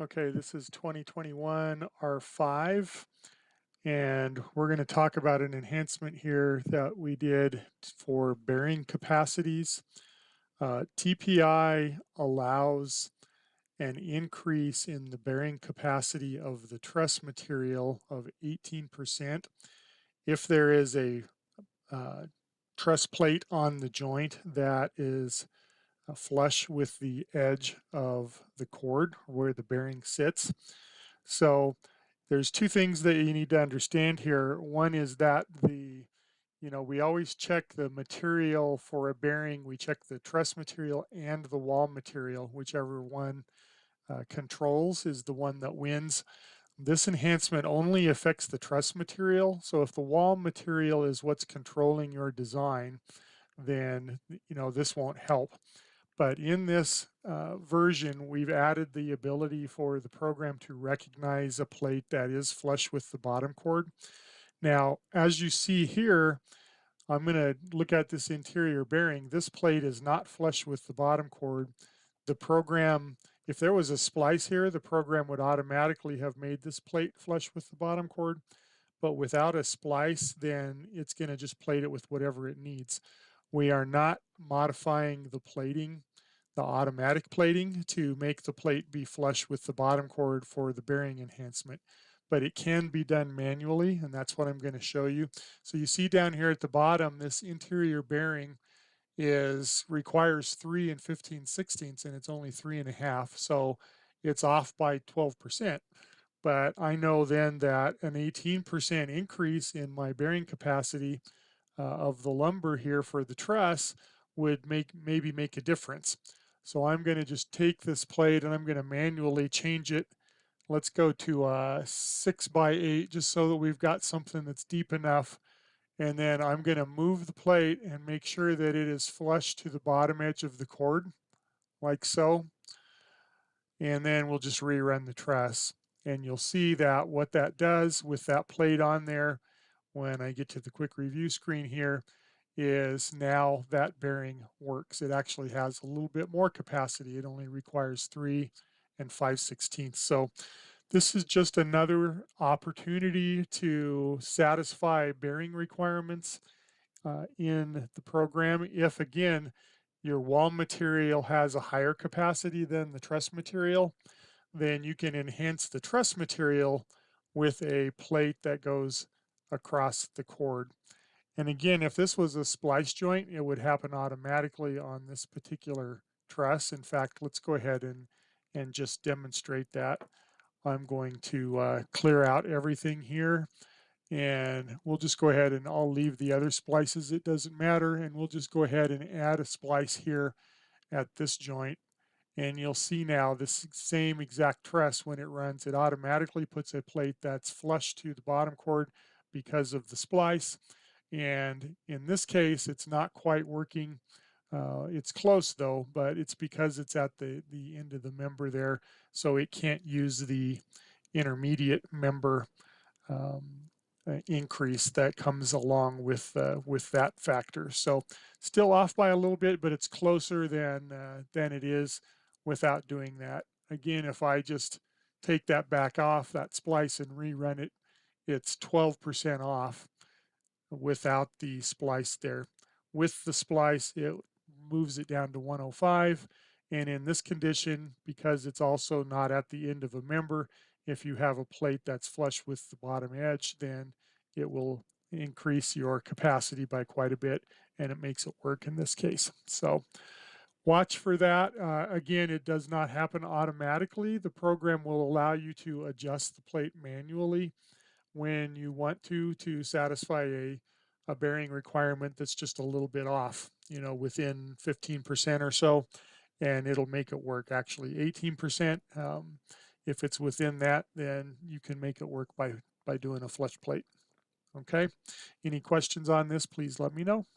Okay, this is 2021 R5, and we're going to talk about an enhancement here that we did for bearing capacities. TPI allows an increase in the bearing capacity of the truss material of 18% if there is a uh, truss plate on the joint that is flush with the edge of the cord where the bearing sits. So there's two things that you need to understand here. One is that we always check the material for a bearing. We check the truss material and the wall material, whichever one controls is the one that wins. This enhancement only affects the truss material. So if the wall material is what's controlling your design, then this won't help. But in this version, we've added the ability for the program to recognize a plate that is flush with the bottom cord. Now, as you see here, I'm going to look at this interior bearing. This plate is not flush with the bottom cord. The program, if there was a splice here, the program would automatically have made this plate flush with the bottom cord. But without a splice, then it's going to just plate it with whatever it needs. We are not modifying the plating, the automatic plating, to make the plate be flush with the bottom cord for the bearing enhancement, but it can be done manually, and that's what I'm going to show you. So you see down here at the bottom, this interior bearing requires 3 and 15/16, and it's only 3.5, so it's off by 12%. But I know then that an 18% increase in my bearing capacity of the lumber here for the truss would maybe make a difference. So I'm going to just take this plate and I'm going to manually change it. Let's go to 6x8 just so that we've got something that's deep enough. And then I'm going to move the plate and make sure that it is flush to the bottom edge of the cord, like so. And then we'll just rerun the truss. And you'll see that what that does with that plate on there, when I get to the quick review screen here, is now that bearing works. It actually has a little bit more capacity. It only requires 3 and 5/16. So this is just another opportunity to satisfy bearing requirements in the program. If again, your wall material has a higher capacity than the truss material, then you can enhance the truss material with a plate that goes across the cord. And again, if this was a splice joint, it would happen automatically on this particular truss. In fact, let's go ahead and just demonstrate that. I'm going to clear out everything here, and we'll just go ahead and I'll leave the other splices. It doesn't matter. And we'll just go ahead and add a splice here at this joint. And you'll see now this same exact truss, when it runs, it automatically puts a plate that's flush to the bottom cord because of the splice. And in this case, it's not quite working. It's close though, but it's because it's at the end of the member there, so it can't use the intermediate member increase that comes along with that factor. So still off by a little bit, but it's closer than it is without doing that. Again, if I just take that back off, that splice, and rerun it, it's 12% off without the splice there. With the splice, it moves it down to 105. And in this condition, because it's also not at the end of a member, if you have a plate that's flush with the bottom edge, then it will increase your capacity by quite a bit, and it makes it work in this case. So watch for that. Again, it does not happen automatically. The program will allow you to adjust the plate manually when you want to satisfy a bearing requirement that's just a little bit off, within 15% or so, and it'll make it work. Actually 18%. If it's within that, then you can make it work by doing a flush plate. Okay. Any questions on this, please let me know.